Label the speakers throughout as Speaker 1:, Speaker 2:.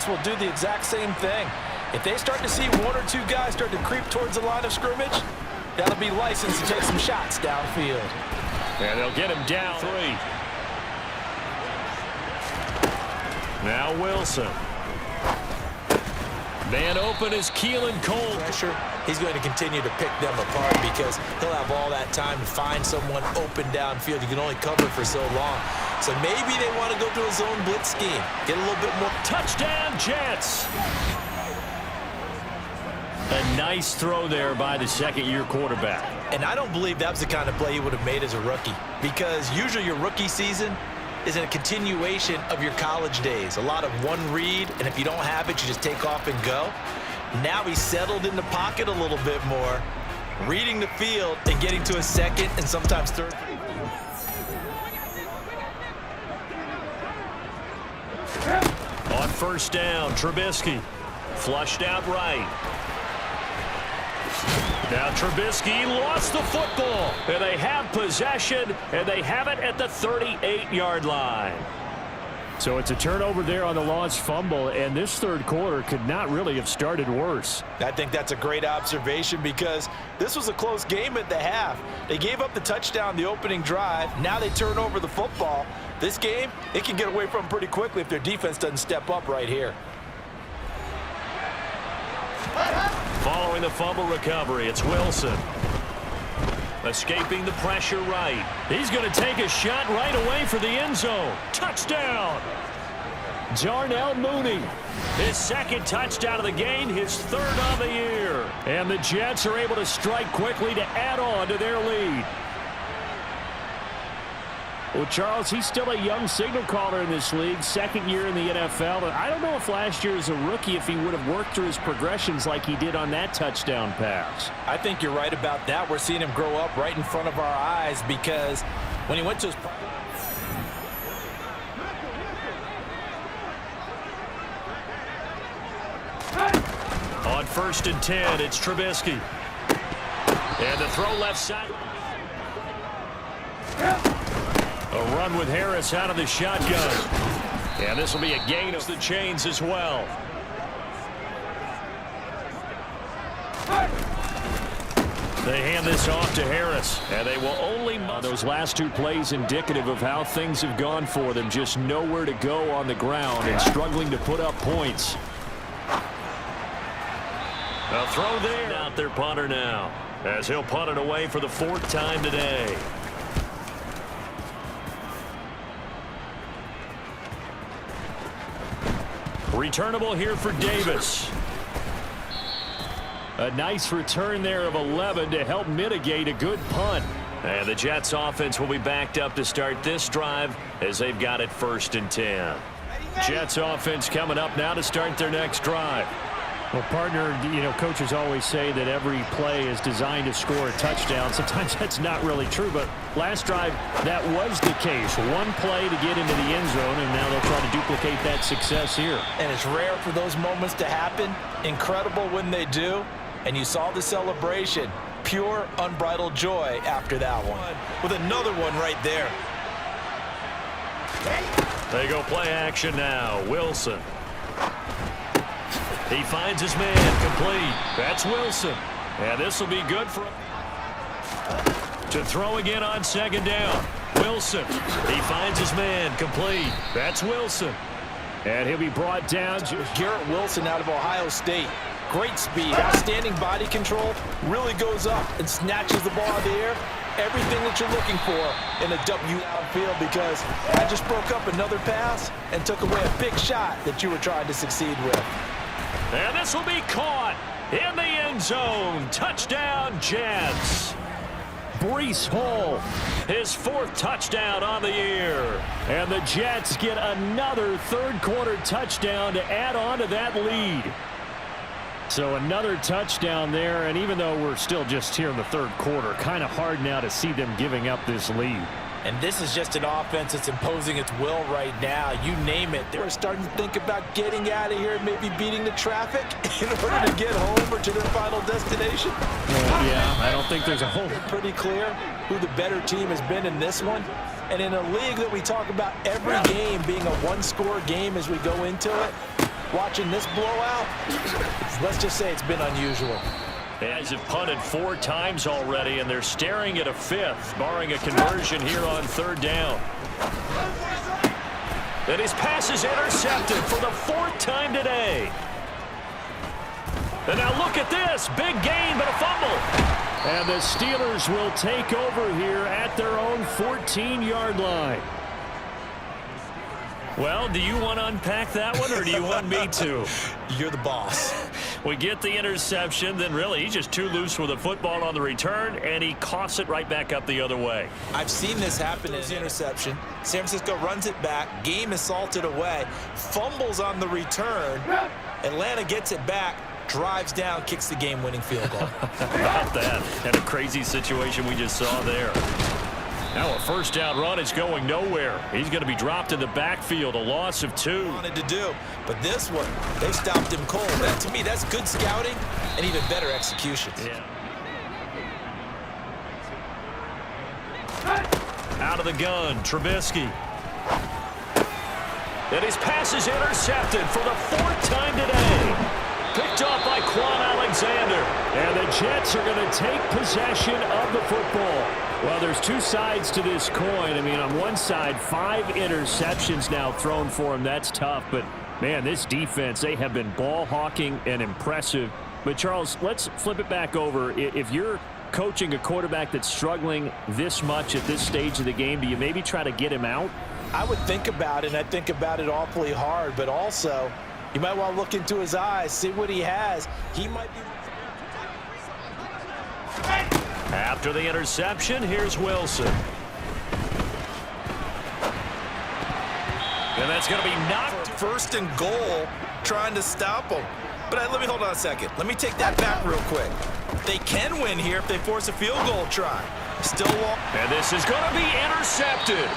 Speaker 1: will do the exact same thing. If they start to see one or two guys start to creep towards the line of scrimmage, that'll be licensed to take some shots downfield.
Speaker 2: And they'll get him down 3. Now Wilson. Man open is Keelan Cole.
Speaker 1: Pressure, he's going to continue to pick them apart because he'll have all that time to find someone open downfield. You can only cover for so long. So maybe they want to go to a zone blitz scheme. Get a little bit more.
Speaker 2: Touchdown, Jets. A nice throw there by the second-year quarterback.
Speaker 1: And I don't believe that was the kind of play he would have made as a rookie, because usually your rookie season is a continuation of your college days. A lot of one read, and if you don't have it, you just take off and go. Now he's settled in the pocket a little bit more, reading the field and getting to a second and sometimes third.
Speaker 2: On first down, Trubisky flushed out right. Now Trubisky lost the football, and they have possession, and they have it at the 38-yard line. So it's a turnover there on the lost fumble, and this third quarter could not really have started worse.
Speaker 1: I think that's a great observation because this was a close game at the half. They gave up the touchdown the opening drive. Now they turn over the football. This game, they can get away from pretty quickly if their defense doesn't step up right here.
Speaker 2: Following the fumble recovery, it's Wilson. Escaping the pressure right. He's going to take a shot right away for the end zone. Touchdown! Darnell Mooney. His second touchdown of the game, his third of the year. And the Jets are able to strike quickly to add on to their lead. Well, Charles, he's still a young signal caller in this league, second year in the NFL. But I don't know if last year as a rookie, if he would have worked through his progressions like he did on that touchdown pass.
Speaker 1: I think you're right about that. We're seeing him grow up right in front of our eyes because when he went to his...
Speaker 2: On first and 10, it's Trubisky. And the throw left side. A run with Harris out of the shotgun. And this will be a gain of the chains as well. They hand this off to Harris. And they will only... Those last two plays indicative of how things have gone for them. Just nowhere to go on the ground and struggling to put up points. A throw there. Out their punter now, as he'll punt it away for the 4th time today. Returnable here for Davis. A nice return there of 11 to help mitigate a good punt. And the Jets offense will be backed up to start this drive as they've got it 1st and 10. Jets offense coming up now to start their next drive.
Speaker 3: Well, partner, coaches always say that every play is designed to score a touchdown. Sometimes that's not really true, but last drive, that was the case. One play to get into the end zone, and now they'll try to duplicate that success here.
Speaker 1: And it's rare for those moments to happen. Incredible when they do. And you saw the celebration. Pure, unbridled joy after that one. With another one right there.
Speaker 2: They go play action now. Wilson. He finds his man complete. That's Wilson. And this will be good for him. To throw again on 2nd down. Wilson. He finds his man complete. That's Wilson.
Speaker 3: And he'll be brought down.
Speaker 1: Garrett Wilson out of Ohio State. Great speed, outstanding body control, really goes up and snatches the ball out of the air. Everything that you're looking for in a W outfield, because I just broke up another pass and took away a big shot that you were trying to succeed with.
Speaker 2: And this will be caught in the end zone. Touchdown, Jets. Breece Hall, his 4th touchdown on the year. And the Jets get another 3rd quarter touchdown to add on to that lead. So another touchdown there, and even though we're still just here in the 3rd quarter, kind of hard now to see them giving up this lead.
Speaker 1: And this is just an offense that's imposing its will right now. You name it. They're starting to think about getting out of here and maybe beating the traffic in order to get home or to their final destination.
Speaker 3: Yeah, I don't think there's a whole...
Speaker 1: Pretty clear who the better team has been in this one. And in a league that we talk about every game being a one-score game as we go into it, watching this blowout, let's just say it's been unusual.
Speaker 2: Guys have punted 4 times already, and they're staring at a 5th, barring a conversion here on 3rd down. And his pass is intercepted for the 4th time today. And now look at this. Big gain, but a fumble.
Speaker 3: And the Steelers will take over here at their own 14-yard line.
Speaker 2: Well, do you want to unpack that one, or do you want me to?
Speaker 1: You're the boss.
Speaker 2: We get the interception, then really he's just too loose with the football on the return, and he coughs it right back up the other way.
Speaker 1: I've seen this happen in an interception. San Francisco runs it back. Game is salted away. Fumbles on the return. Atlanta gets it back. Drives down, kicks the game-winning field goal.
Speaker 2: About that. And a crazy situation we just saw there. Now a 1st down run is going nowhere. He's going to be dropped in the backfield, a loss of 2.
Speaker 1: Wanted to do, but this one, they stopped him cold. That, to me, that's good scouting and even better execution.
Speaker 2: Yeah. Out of the gun, Trubisky. And his pass is intercepted for the 4th time today. Picked off by Quan Alexander.
Speaker 3: And the Jets are going to take possession of the football. Well, there's 2 sides to this coin. I mean, on one side, 5 interceptions now thrown for him. That's tough. But, man, this defense, they have been ball hawking and impressive. But, Charles, let's flip it back over. If you're coaching a quarterback that's struggling this much at this stage of the game, do you maybe try to get him out?
Speaker 1: I would think about it, and I think about it awfully hard. But also, you might want to look into his eyes, see what he has. He might be...
Speaker 2: After the interception, here's Wilson. And that's going to be knocked.
Speaker 1: 1st and goal, trying to stop him. But let me hold on a second. Let me take that back real quick. They can win here if they force a field goal try. Still walk.
Speaker 2: And this is going to be intercepted.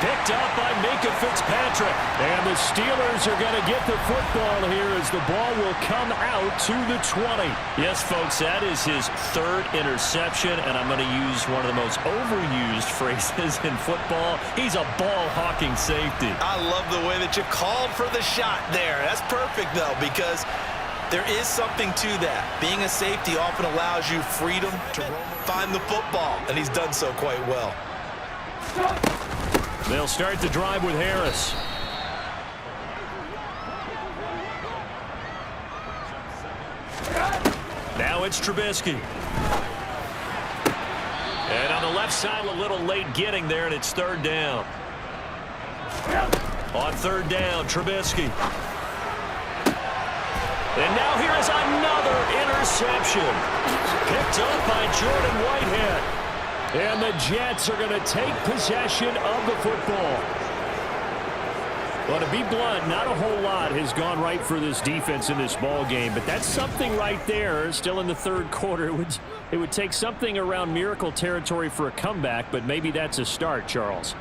Speaker 2: Picked up by Minka Fitzpatrick.
Speaker 3: And the Steelers are going to get the football here as the ball will come out to the 20.
Speaker 2: Yes, folks, that is his 3rd interception, and I'm going to use one of the most overused phrases in football. He's a ball-hawking safety.
Speaker 1: I love the way that you called for the shot there. That's perfect, though, because there is something to that. Being a safety often allows you freedom to find the football, and he's done so quite well.
Speaker 2: They'll start the drive with Harris. Now it's Trubisky. And on the left side, a little late getting there, and it's 3rd down. On 3rd down, Trubisky. And now here is another interception. Picked up by Jordan Whitehead.
Speaker 3: And the Jets are going to take possession of the football. Well, to be blunt, not a whole lot has gone right for this defense in this ball game, but that's something right there. Still in the 3rd quarter, it would take something around miracle territory for a comeback, but maybe that's a start, Charles.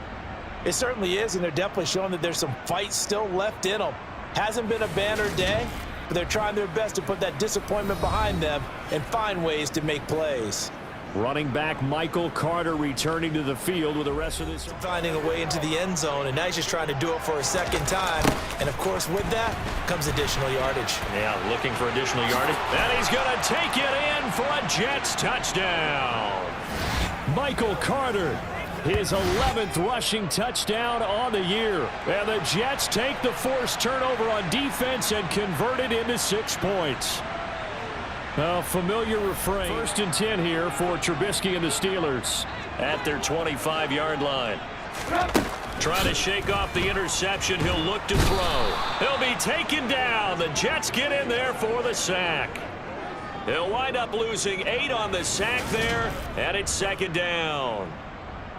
Speaker 1: It certainly is, and they're definitely showing that there's some fight still left in them. Hasn't been a banner day, but they're trying their best to put that disappointment behind them and find ways to make plays.
Speaker 3: Running back Michael Carter returning to the field with the rest of this.
Speaker 1: Finding a way into the end zone, and now he's just trying to do it for a 2nd time. And, of course, with that comes additional yardage.
Speaker 2: Yeah, looking for additional yardage. And he's going to take it in for a Jets touchdown.
Speaker 3: Michael Carter, his 11th rushing touchdown on the year. And the Jets take the forced turnover on defense and convert it into 6 points. A familiar refrain. 1st and 10 here for Trubisky and the Steelers.
Speaker 2: At their 25-yard line. Trying to shake off the interception. He'll look to throw. He'll be taken down. The Jets get in there for the sack. He'll wind up losing 8 on the sack there, and it's 2nd down.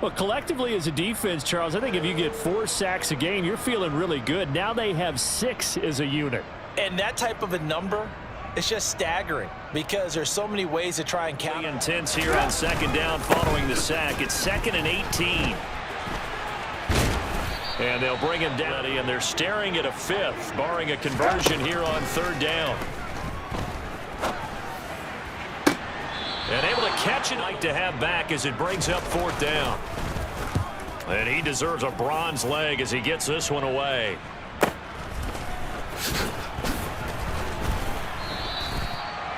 Speaker 3: Well, collectively as a defense, Charles, I think if you get 4 sacks a game, you're feeling really good. Now they have 6 as a unit.
Speaker 1: And that type of a number, it's just staggering because there's so many ways to try and counter.
Speaker 2: Intense here on 2nd down following the sack. It's 2nd and 18. And they'll bring him down, and they're staring at a 5th, barring a conversion here on 3rd down. And able to catch it, like to have back as it brings up 4th down. And he deserves a bronze leg as he gets this one away.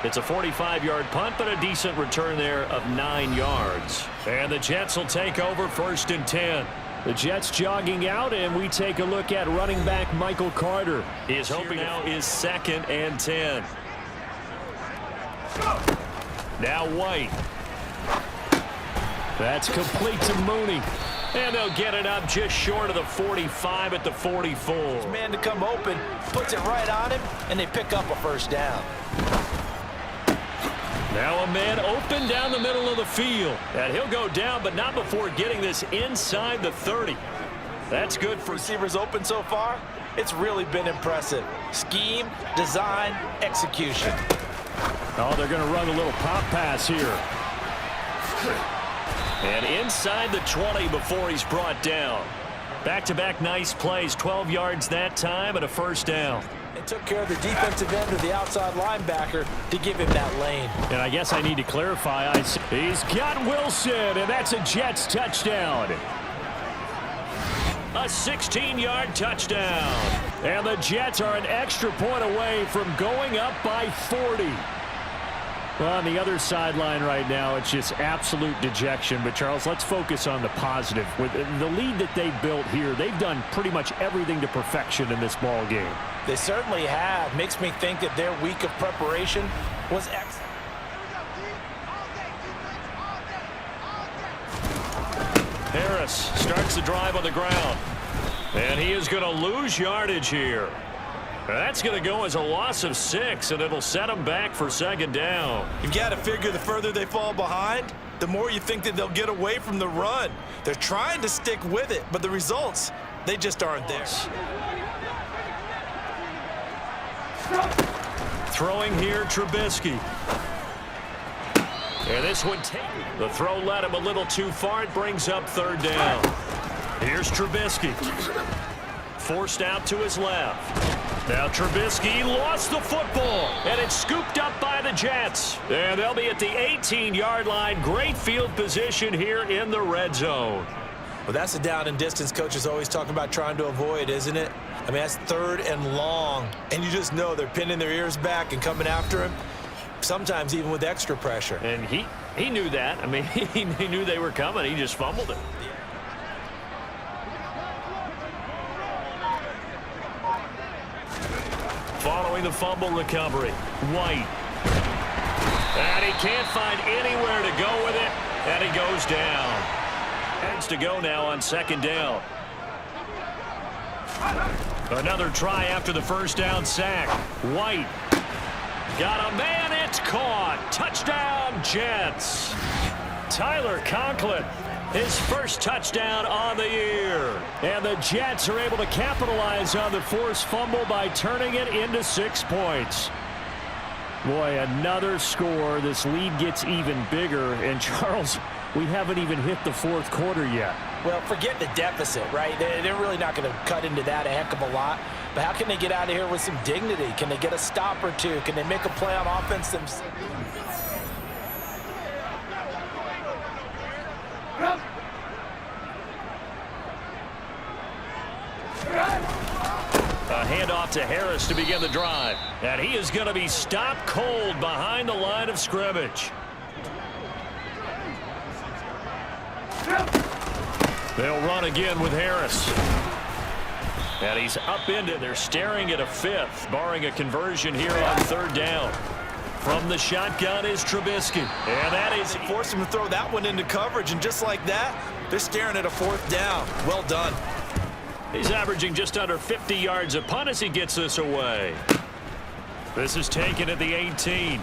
Speaker 2: It's a 45-yard punt, but a decent return there of 9 yards. And the Jets will take over 1st and 10.
Speaker 3: The Jets jogging out, and we take a look at running back Michael Carter.
Speaker 2: He is hoping now is 2nd and 10. Now White. That's complete to Mooney. And they'll get it up just short of the 45 at the 44.
Speaker 1: Man to come open, puts it right on him, and they pick up a 1st down.
Speaker 2: Now a man open down the middle of the field. And he'll go down, but not before getting this inside the 30. That's good for
Speaker 1: receivers open so far. It's really been impressive. Scheme, design, execution.
Speaker 3: Oh, they're going to run a little pop pass here.
Speaker 2: And inside the 20 before he's brought down. Back-to-back nice plays, 12 yards that time and a 1st down.
Speaker 1: It took care of the defensive end or the outside linebacker to give him that lane.
Speaker 3: And I guess I need to clarify. He's got Wilson, and that's a Jets touchdown.
Speaker 2: A 16-yard touchdown.
Speaker 3: And the Jets are an extra point away from going up by 40. Well, on the other sideline right now, it's just absolute dejection. But, Charles, let's focus on the positive. With the lead that they've built here, they've done pretty much everything to perfection in this ball game.
Speaker 1: They certainly have. Makes me think that their week of preparation was excellent.
Speaker 2: Harris starts the drive on the ground. And he is going to lose yardage here. That's going to go as a loss of 6, and it'll set them back for 2nd down.
Speaker 1: You've got to figure the further they fall behind, the more you think that they'll get away from the run. They're trying to stick with it, but the results, they just aren't there.
Speaker 2: Throwing here, Trubisky. And this one taken. The throw led him a little too far. It brings up 3rd down. Here's Trubisky. Forced out to his left. Now Trubisky lost the football, and it's scooped up by the Jets. And they'll be at the 18-yard line. Great field position here in the red zone.
Speaker 1: Well, that's the down and distance coaches always talk about trying to avoid, isn't it? I mean, that's 3rd and long, and you just know they're pinning their ears back and coming after him, sometimes even with extra pressure.
Speaker 2: And he knew that. I mean, he knew they were coming. He just fumbled it. Following the fumble recovery, White. And he can't find anywhere to go with it, and he goes down. Heads to go now on 2nd down. Another try after the 1st down sack. White. Got a man, it's caught. Touchdown, Jets. Tyler Conklin, his 1st touchdown on the year. And the Jets are able to capitalize on the forced fumble by turning it into 6 points. Boy, another score. This lead gets even bigger. And, Charles, we haven't even hit the 4th quarter yet.
Speaker 1: Well, forget the deficit, right? They're really not going to cut into that a heck of a lot. But how can they get out of here with some dignity? Can they get a stop or two? Can they make a play on offense themselves?
Speaker 2: A handoff to Harris to begin the drive. And he is going to be stopped cold behind the line of scrimmage. They'll run again with Harris. And he's upended. They're staring at a 5th, barring a conversion here on 3rd down. From the shotgun is Trubisky. And that is...
Speaker 1: Force him to throw that one into coverage, and just like that, they're staring at a 4th down. Well done.
Speaker 2: He's averaging just under 50 yards a punt as he gets this away. This is taken at the 18.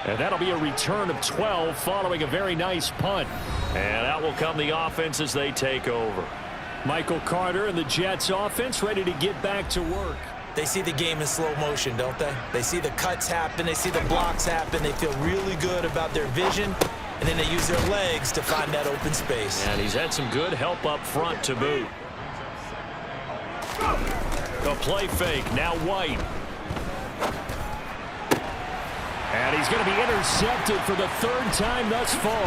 Speaker 2: And that'll be a return of 12 following a very nice punt. And out will come the offense as they take over.
Speaker 3: Michael Carter and the Jets offense ready to get back to work.
Speaker 1: They see the game in slow motion, don't they? They see the cuts happen. They see the blocks happen. They feel really good about their vision. And then they use their legs to find that open space.
Speaker 2: And he's had some good help up front to boot. A play fake. Now White. And he's going to be intercepted for the 3rd time thus far.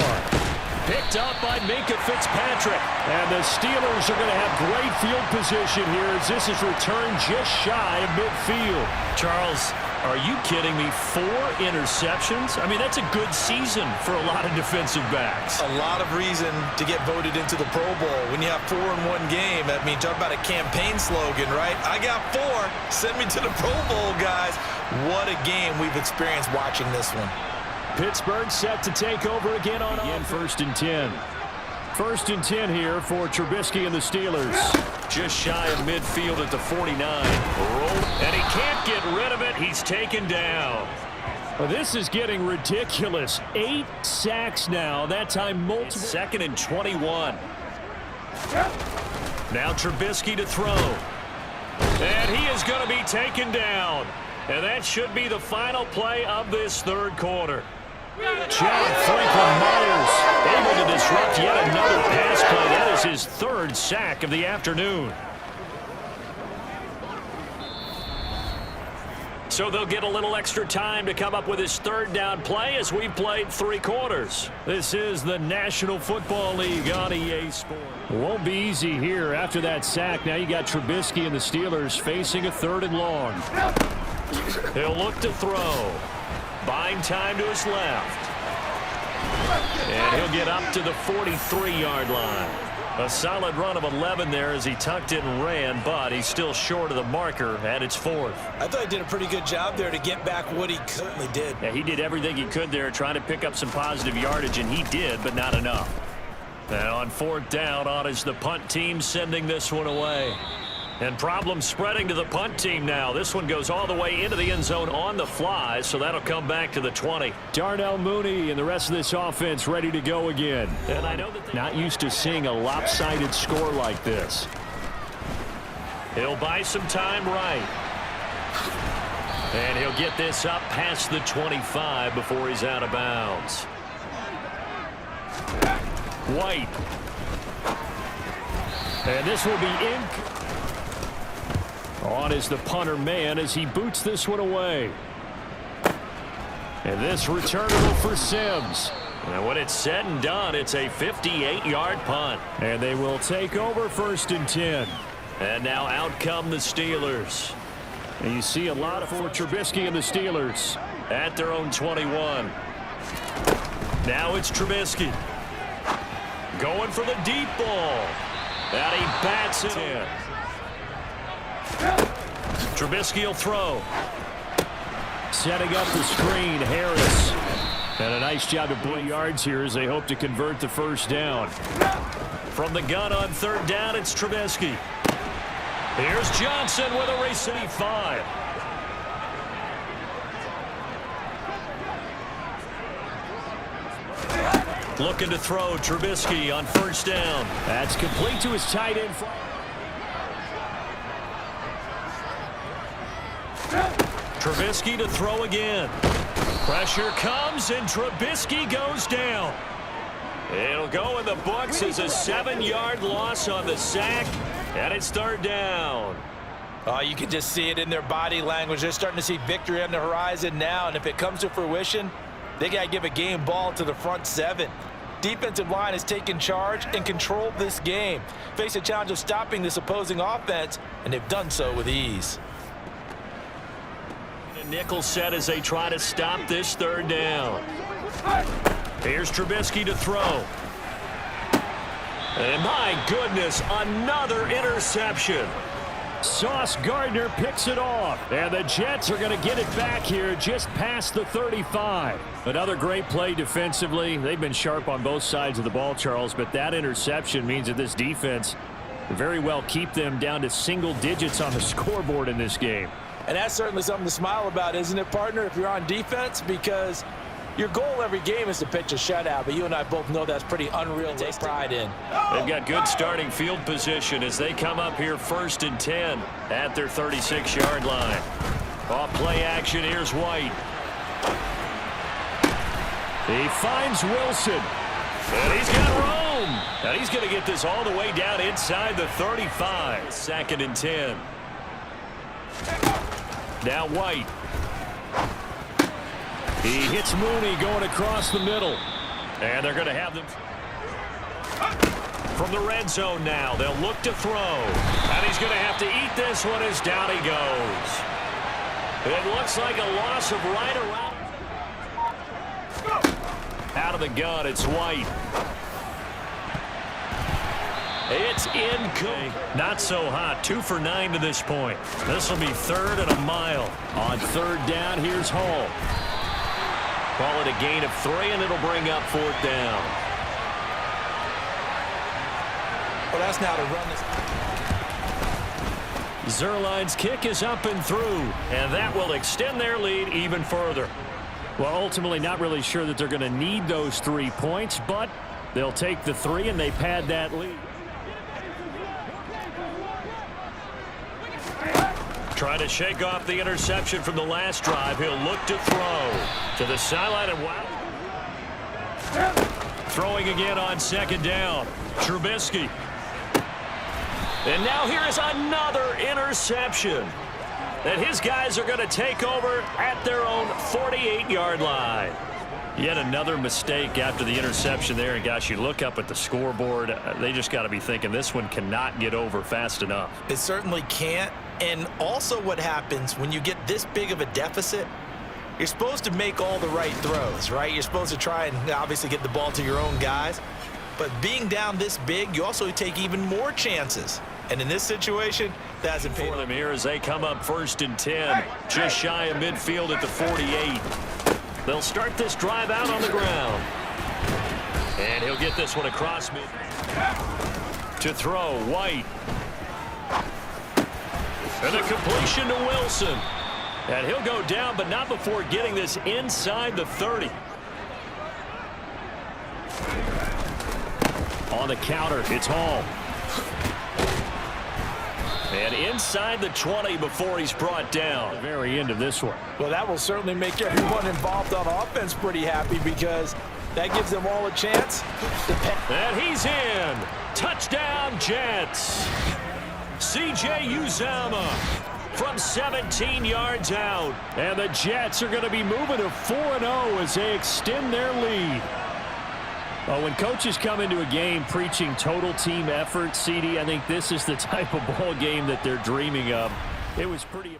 Speaker 2: Picked up by Minka Fitzpatrick.
Speaker 3: And the Steelers are going to have great field position here as this is returned just shy of midfield.
Speaker 2: Charles, are you kidding me? 4 interceptions? I mean, that's a good season for a lot of defensive backs.
Speaker 1: A lot of reason to get voted into the Pro Bowl. When you have 4 in one game, I mean, talk about a campaign slogan, right? I got 4. Send me to the Pro Bowl, guys. What a game we've experienced watching this one.
Speaker 3: Pittsburgh set to take over again on first and 10. First and 10 here for Trubisky and the Steelers.
Speaker 2: Just shy of midfield at the 49. And he can't get rid of it. He's taken down.
Speaker 3: Well, this is getting ridiculous. 8 sacks now. That time multiple.
Speaker 2: Second and 21. Now Trubisky to throw. And he is going to be taken down. And that should be the final play of this third quarter.
Speaker 3: John Franklin Myers able to disrupt yet another pass play. That is his 3rd sack of the afternoon.
Speaker 2: So they'll get a little extra time to come up with his 3rd down play as we've played 3 quarters.
Speaker 3: This is the National Football League on EA Sports. Won't be easy here after that sack. Now you got Trubisky and the Steelers facing a 3rd and long.
Speaker 2: He'll look to throw. Buying time to his left. And he'll get up to the 43-yard line. A solid run of 11 there as he tucked it and ran, but he's still short of the marker at its 4th.
Speaker 1: I thought he did a pretty good job there to get back what he certainly did.
Speaker 2: Yeah, he did everything he could there trying to pick up some positive yardage, and he did, but not enough. Now on 4th down, on is the punt team sending this one away. And problems spreading to the punt team now. This one goes all the way into the end zone on the fly, so that'll come back to the 20.
Speaker 3: Darnell Mooney and the rest of this offense ready to go again.
Speaker 2: And I know that
Speaker 3: not used to seeing a lopsided score like this.
Speaker 2: He'll buy some time right. And he'll get this up past the 25 before he's out of bounds. White.
Speaker 3: And this will be on is the punter man as he boots this one away. And this returnable for Sims.
Speaker 2: And when it's said and done, it's a 58-yard punt.
Speaker 3: And they will take over 1st and 10.
Speaker 2: And now out come the Steelers.
Speaker 3: And you see a lot for Trubisky and the Steelers.
Speaker 2: At their own 21. Now it's Trubisky. Going for the deep ball. And he bats it in. Trubisky will throw.
Speaker 3: Setting up the screen, Harris. And a nice job to break yards here as they hope to convert the 1st down.
Speaker 2: From the gun on 3rd down, it's Trubisky. Here's Johnson with a receive 5. Looking to throw, Trubisky on 1st down.
Speaker 3: That's complete to his tight end.
Speaker 2: Trubisky to throw again. Pressure comes, and Trubisky goes down. It'll go in the books as a 7-yard loss on the sack, and it's 3rd down.
Speaker 1: Oh, you can just see it in their body language. They're starting to see victory on the horizon now, and if it comes to fruition, they got to give a game ball to the front 7. Defensive line has taken charge and controlled this game. Face a challenge of stopping this opposing offense, and they've done so with ease.
Speaker 2: Nickel set as they try to stop this 3rd down. Here's Trubisky to throw. And my goodness, another interception.
Speaker 3: Sauce Gardner picks it off. And the Jets are going to get it back here just past the 35. Another great play defensively. They've been sharp on both sides of the ball, Charles, but that interception means that this defense very well keep them down to single digits on the scoreboard in this game.
Speaker 1: And that's certainly something to smile about, isn't it, partner, if you're on defense? Because your goal every game is to pitch a shutout, but you and I both know that's pretty unreal to take pride in.
Speaker 2: They've got good starting field position as they come up here 1st and 10 at their 36-yard line. Off play action, here's White.
Speaker 3: He finds Wilson.
Speaker 2: And he's got room. And he's going to get this all the way down inside the 35. 2nd and 10. Now White. He hits Mooney going across the middle. And they're going to have them. From the red zone now, they'll look to throw. And he's going to have to eat this one as down he goes. It looks like a loss of right around. Out of the gun, it's White. It's incomplete. Not so hot. 2 for 9 to this point. This will be 3rd and a mile. On 3rd down, here's Hall. Call it a gain of 3, and it'll bring up 4th down.
Speaker 1: Well, that's now to run this.
Speaker 2: Zerline's kick is up and through, and that will extend their lead even further.
Speaker 3: Well, ultimately not really sure that they're going to need those 3 points, but they'll take the 3 and they pad that lead.
Speaker 2: Trying to shake off the interception from the last drive. He'll look to throw to the sideline, and wow. Throwing again on 2nd down. Trubisky. And now here is another interception. And his guys are going to take over at their own 48-yard line. Yet another mistake after the interception there. And, gosh, you look up at the scoreboard. They just got to be thinking this one cannot get over fast enough.
Speaker 1: It certainly can't. And also what happens when you get this big of a deficit, you're supposed to make all the right throws, right? You're supposed to try and obviously get the ball to your own guys. But being down this big, you also take even more chances. And in this situation, that hasn't paid
Speaker 2: for them here as they come up 1st and 10, just shy of midfield at the 48. They'll start this drive out on the ground. And he'll get this one across mid. To throw, White. And a completion to Wilson. And he'll go down, but not before getting this inside the 30. On the counter, it's Hall. And inside the 20 before he's brought down.
Speaker 3: The very end of this one.
Speaker 1: Well, that will certainly make everyone involved on offense pretty happy because that gives them all a chance.
Speaker 2: And he's in. Touchdown, Jets. C.J. Uzama from 17 yards out.
Speaker 3: And the Jets are going to be moving to 4-0 as they extend their lead. Well, when coaches come into a game preaching total team effort, CD, I think this is the type of ball game that they're dreaming of. It was pretty...